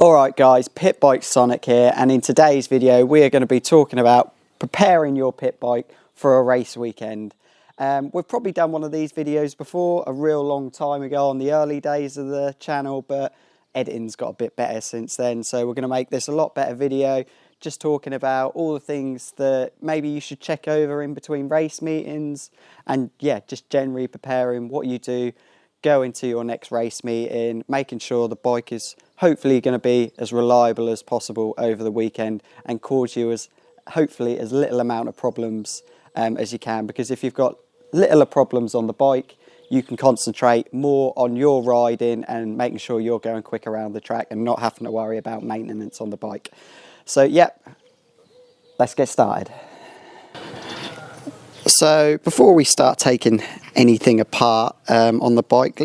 Alright guys, Pitbikesonic here, and in today's video we are going to be talking about preparing your pit bike for a race weekend. We've probably done one of these videos before, a real long time ago on the early days of the channel, but editing's got a bit better since then, so we're going to make this a lot better video, just talking about all the things that maybe you should check over in between race meetings, and yeah, just generally preparing what you do going to your next race meeting, making sure the bike is hopefully going to be as reliable as possible over the weekend and cause you hopefully as little amount of problems as you can, because if you've got littler problems on the bike, you can concentrate more on your riding and making sure you're going quick around the track and not having to worry about maintenance on the bike. So yeah, let's get started. So before we start taking anything apart on the bike,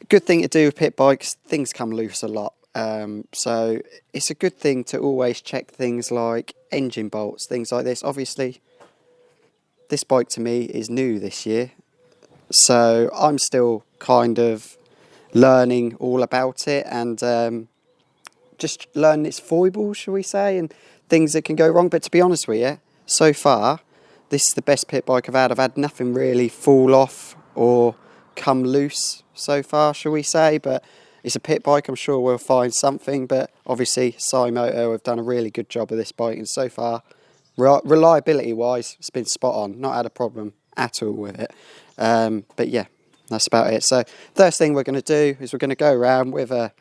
good thing to do with pit bikes, things come loose a lot. So it's a good thing to always check things like engine bolts, things like this. Obviously, this bike to me is new this year, so I'm still kind of learning all about it and just learning its foibles, shall we say, and things that can go wrong. But to be honest with you, so far, this is the best pit bike I've had. I've had nothing really fall off or come loose so far, shall we say, but it's a pit bike. I'm sure we'll find something, but obviously Symoto have done a really good job of this bike, and so far, reliability wise, it's been spot on. Not had a problem at all with it. But yeah, that's about it. So first thing we're going to do is we're going to go around with a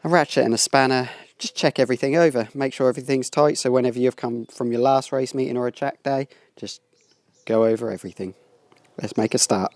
ratchet and a spanner, just check everything over, make sure everything's tight, so whenever you've come from your last race meeting or a track day, just go over everything. Let's make a start.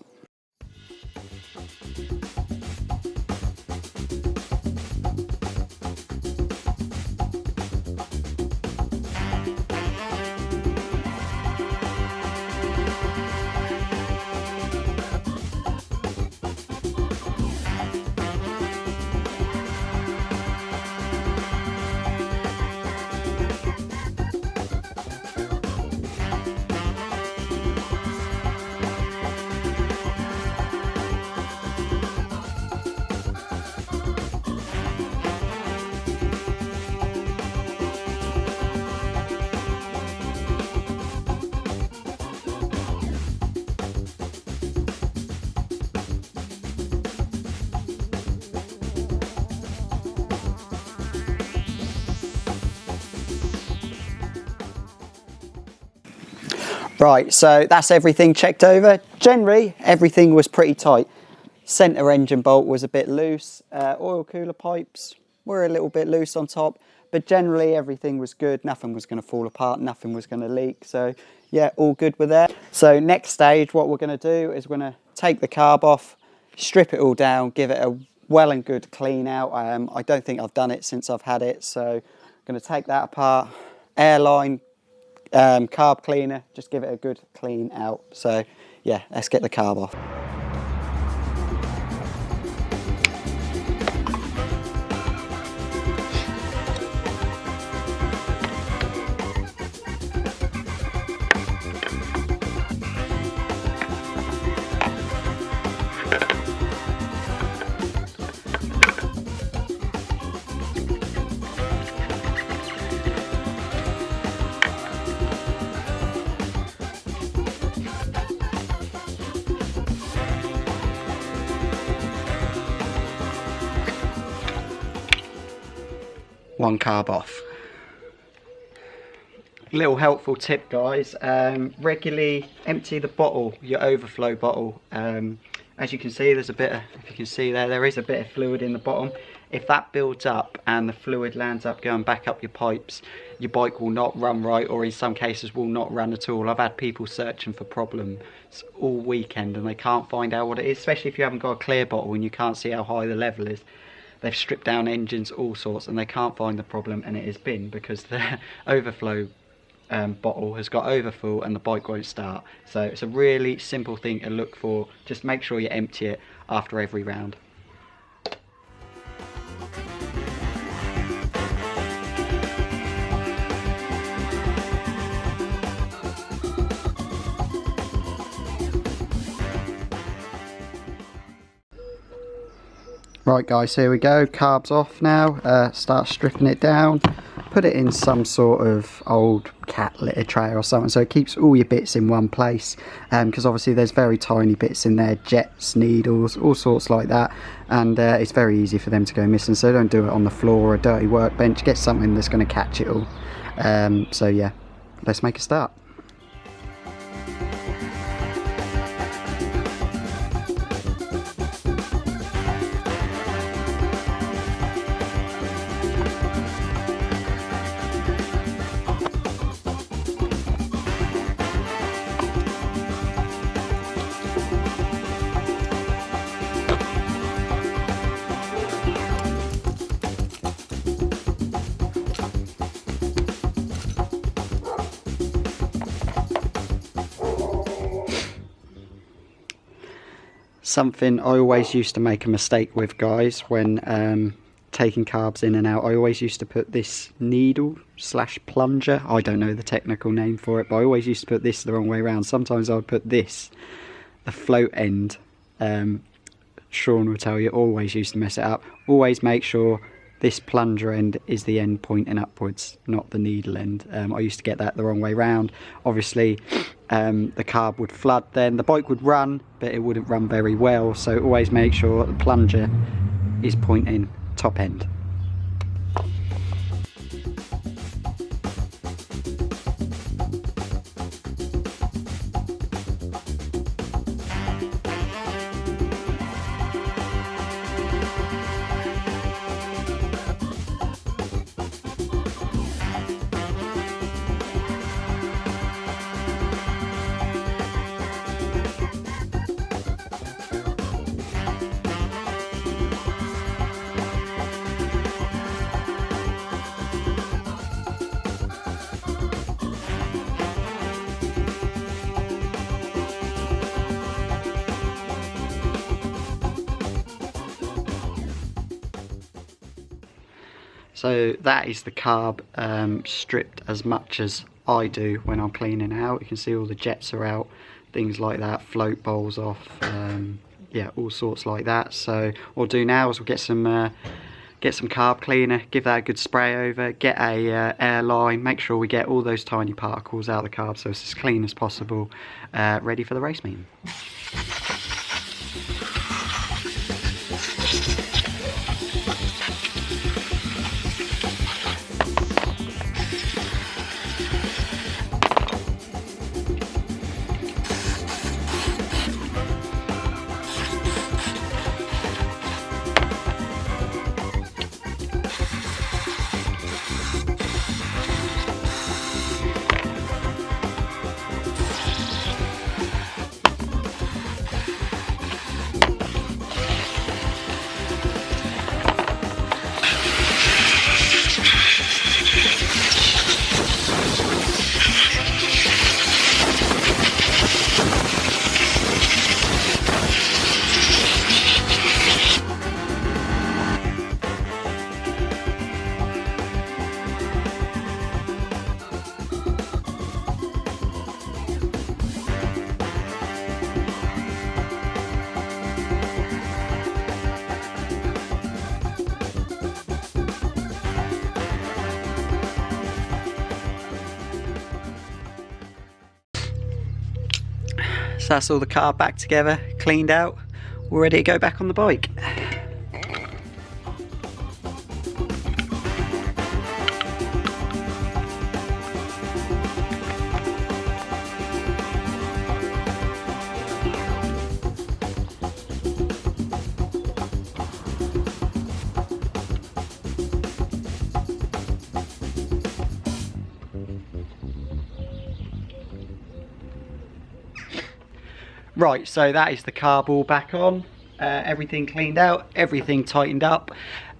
Right, so that's everything checked over. Generally, everything was pretty tight. Centre engine bolt was a bit loose. Oil cooler pipes were a little bit loose on top. But generally, everything was good. Nothing was going to fall apart. Nothing was going to leak. So, yeah, all good with that. So, next stage, what we're going to do is we're going to take the carb off, strip it all down, give it a well and good clean out. I don't think I've done it since I've had it. So, I'm going to take that apart. Airline carb cleaner, just give it a good clean out. So yeah, let's get the carb off. One carb off. Little helpful tip, guys, regularly empty the bottle, your overflow bottle. As you can see, there's a bit of, if you can see there is a bit of fluid in the bottom. If that builds up and the fluid lands up going back up your pipes, your bike will not run right, or in some cases will not run at all. I've had people searching for problems all weekend and they can't find out what it is, especially if you haven't got a clear bottle and you can't see how high the level is. They've stripped down engines, all sorts, and they can't find the problem, and it has been because the overflow bottle has got overfull and the bike won't start. So it's a really simple thing to look for. Just make sure you empty it after every round. Right guys, here we go, carbs off now. Start stripping it down, put it in some sort of old cat litter tray or something so it keeps all your bits in one place, because obviously there's very tiny bits in there, jets, needles, all sorts like that, and it's very easy for them to go missing, so don't do it on the floor or a dirty workbench. Get something that's going to catch it all. So yeah, let's make a start. Something I always used to make a mistake with, guys, when taking carbs in and out. I always used to put this needle slash plunger, I don't know the technical name for it, but I always used to put this the wrong way around. Sometimes I would put this, the float end. Sean will tell you, always used to mess it up. Always make sure this plunger end is the end pointing upwards, not the needle end. I used to get that the wrong way round. Obviously the carb would flood then, the bike would run, but it wouldn't run very well, so always make sure the plunger is pointing top end. So that is the carb stripped as much as I do when I'm cleaning out. You can see all the jets are out, things like that, float bowls off, yeah, all sorts like that. So what we'll do now is we'll get some carb cleaner, give that a good spray over, get a air line, make sure we get all those tiny particles out of the carb so it's as clean as possible, ready for the race meeting. So that's all the carb back together, cleaned out, we're ready to go back on the bike. Right, so that is the carb all back on, everything cleaned out, everything tightened up.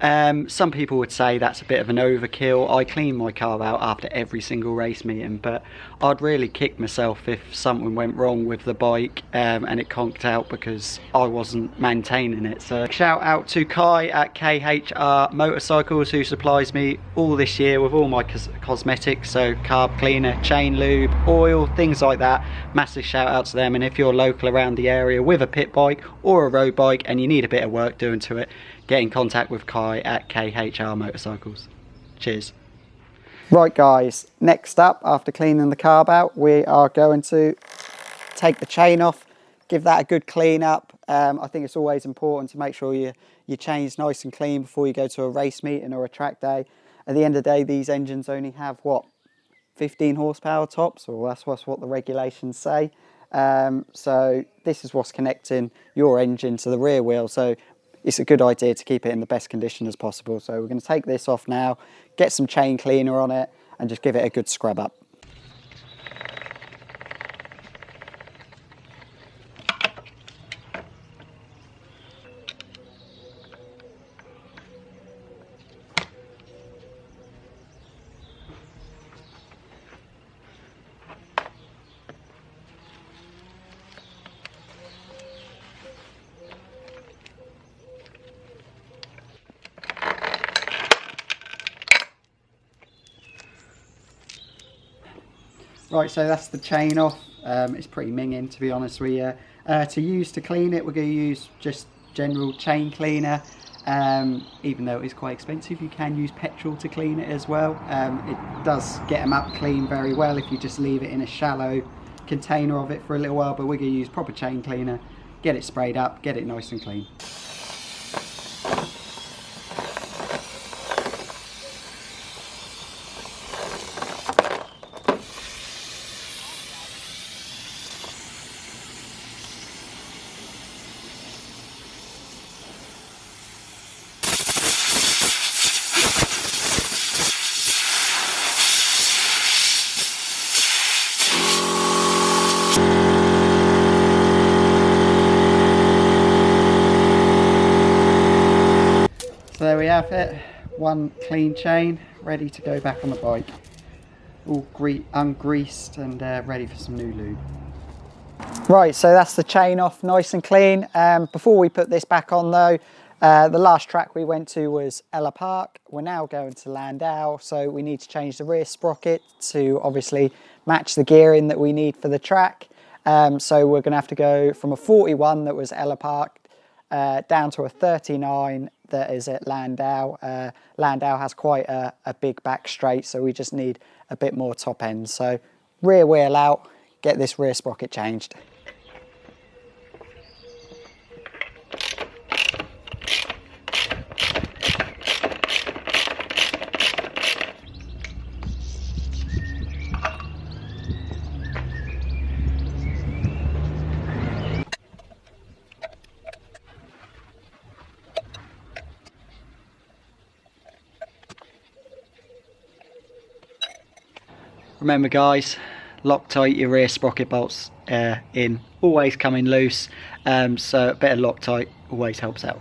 Some people would say that's a bit of an overkill. I clean my carb out after every single race meeting, but I'd really kick myself if something went wrong with the bike and it conked out because I wasn't maintaining it. So shout out to Kai at KHR Motorcycles, who supplies me all this year with all my cosmetics, so carb cleaner, chain lube, oil, things like that. Massive shout out to them. And if you're local around the area with a pit bike or a road bike and you need a bit of work doing to it, get in contact with Kai at KHR Motorcycles. Cheers. Right guys, next up, after cleaning the carb out, we are going to take the chain off, give that a good clean up. I think it's always important to make sure your chain's nice and clean before you go to a race meeting or a track day. At the end of the day, these engines only have, what, 15 horsepower tops, or that's what the regulations say. So this is what's connecting your engine to the rear wheel. So it's a good idea to keep it in the best condition as possible. So we're going to take this off now, get some chain cleaner on it, and just give it a good scrub up. Right, so that's the chain off. It's pretty minging, to be honest with you. To clean it, we're going to use just general chain cleaner. Even though it is quite expensive, you can use petrol to clean it as well. It does get them up clean very well if you just leave it in a shallow container of it for a little while, but we're going to use proper chain cleaner, get it sprayed up, get it nice and clean. So there we have it, one clean chain ready to go back on the bike, all ungreased and ready for some new lube. Right, so that's the chain off nice and clean. Before we put this back on though, the last track we went to was Ella Park. We're now going to Landau, so we need to change the rear sprocket to obviously match the gearing that we need for the track. So we're going to have to go from a 41 that was Ella Park down to a 39 that is at Landau. Landau has quite a big back straight, so we just need a bit more top end. So rear wheel out, get this rear sprocket changed. Remember guys, lock tight your rear sprocket bolts in, always coming loose, so a bit of Loctite always helps out.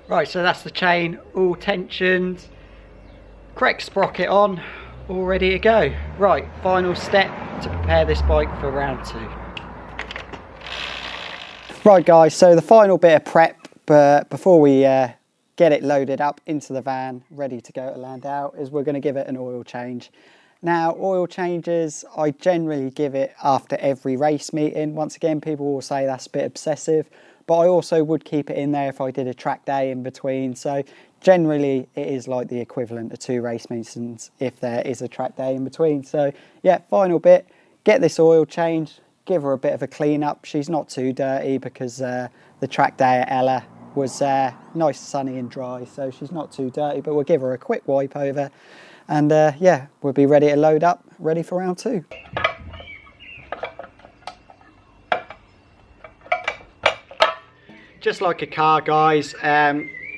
Right, so that's the chain all tensioned, correct sprocket on, all ready to go. Right, final step to prepare this bike for round 2. Right guys, so the final bit of prep, but before we get it loaded up into the van, ready to go to Landau, is we're going to give it an oil change. Now, oil changes, I generally give it after every race meeting. Once again, people will say that's a bit obsessive, but I also would keep it in there if I did a track day in between. So generally it is like the equivalent of 2 race meetings if there is a track day in between. So yeah, final bit, get this oil changed, give her a bit of a clean up. She's not too dirty because the track day at Ella was nice, sunny and dry, so she's not too dirty, but we'll give her a quick wipe over and yeah, we'll be ready to load up, ready for round 2. just like a car, guys,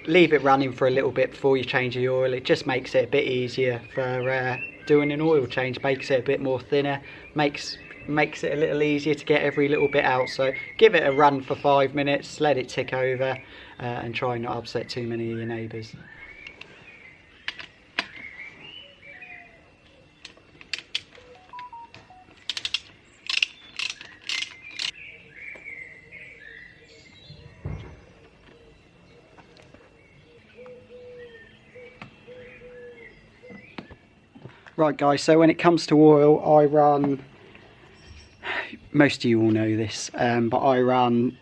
leave it running for a little bit before you change the oil. It just makes it a bit easier for doing an oil change, makes it a bit more thinner, makes it a little easier to get every little bit out. So give it a run for 5 minutes, let it tick over, and try not to upset too many of your neighbours. Right guys, so when it comes to oil, I run, most of you all know this, but I run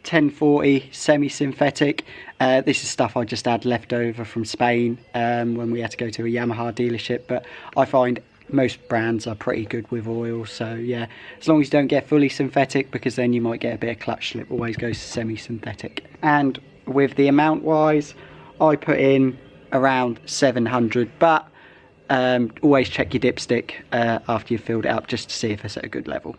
1040 semi-synthetic. This is stuff I just had left over from Spain when we had to go to a Yamaha dealership, but I find most brands are pretty good with oil. So yeah, as long as you don't get fully synthetic, because then you might get a bit of clutch slip, always goes to semi-synthetic. And with the amount wise, I put in around 700, but always check your dipstick after you've filled it up, just to see if it's at a good level.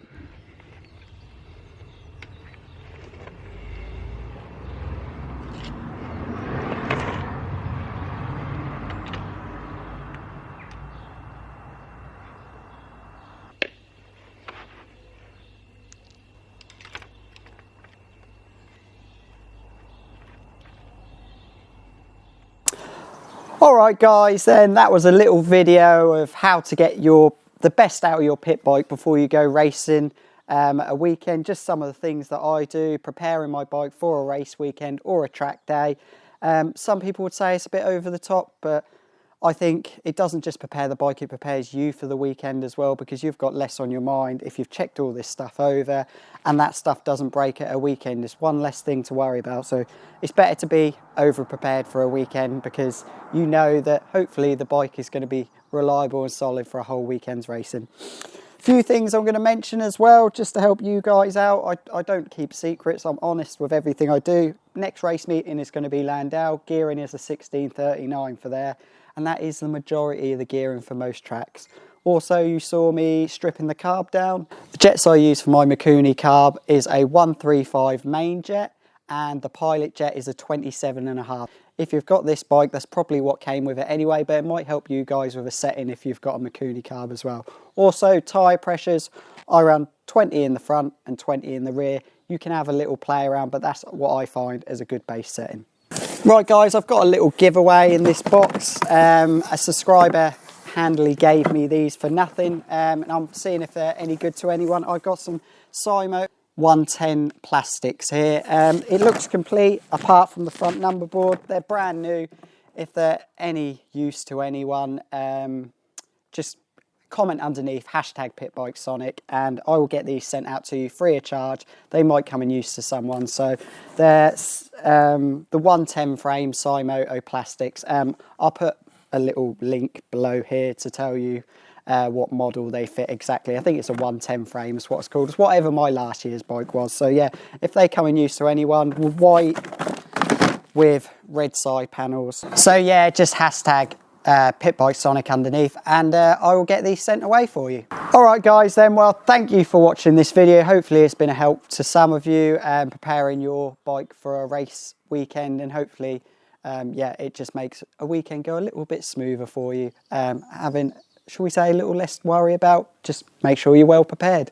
Alright guys, then that was a little video of how to get the best out of your pit bike before you go racing a weekend. Just some of the things that I do, preparing my bike for a race weekend or a track day. Some people would say it's a bit over the top, but I think it doesn't just prepare the bike, it prepares you for the weekend as well, because you've got less on your mind if you've checked all this stuff over and that stuff doesn't break at a weekend. It's one less thing to worry about. So it's better to be over prepared for a weekend, because you know that hopefully the bike is going to be reliable and solid for a whole weekend's racing. Few things I'm going to mention as well, just to help you guys out. I don't keep secrets, I'm honest with everything I do. Next race meeting is going to be Landau. Gearing is a 1639 for there, and that is the majority of the gearing for most tracks. Also, you saw me stripping the carb down. The jets I use for my Mikuni carb is a 135 main jet, and the pilot jet is a 27.5. If you've got this bike, that's probably what came with it anyway, but it might help you guys with a setting if you've got a Mikuni carb as well. Also, tyre pressures, I run 20 in the front and 20 in the rear. You can have a little play around, but that's what I find as a good base setting. Right guys, I've got a little giveaway in this box. A subscriber handily gave me these for nothing, and I'm seeing if they're any good to anyone. I've got some Symoto 110 plastics here. It looks complete apart from the front number board. They're brand new. If they're any use to anyone, just comment underneath #pitbikesonic and I will get these sent out to you free of charge. They might come in use to someone. So there's the 110 frame Symoto plastics. I'll put a little link below here to tell you what model they fit exactly. I think it's a 110 frame is what it's called. It's whatever my last year's bike was. So yeah, if they come in use to anyone, white with red side panels. So yeah, just #Pitbikesonic underneath, and I will get these sent away for you. Alright guys then, well thank you for watching this video. Hopefully it's been a help to some of you preparing your bike for a race weekend, and hopefully yeah, it just makes a weekend go a little bit smoother for you. Having, shall we say, a little less worry about, just make sure you're well prepared.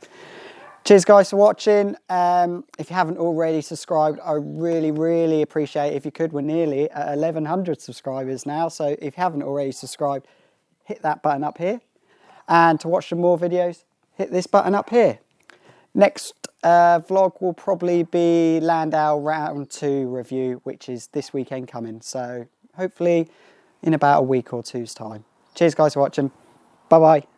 Cheers guys for watching. If you haven't already subscribed, I really appreciate it if you could. We're nearly at 1100 subscribers now, so if you haven't already subscribed, hit that button up here, and to watch some more videos, hit this button up here. Next vlog will probably be Landau round 2 review, which is this weekend coming, so hopefully in about a week or two's time. Cheers guys for watching. Bye bye.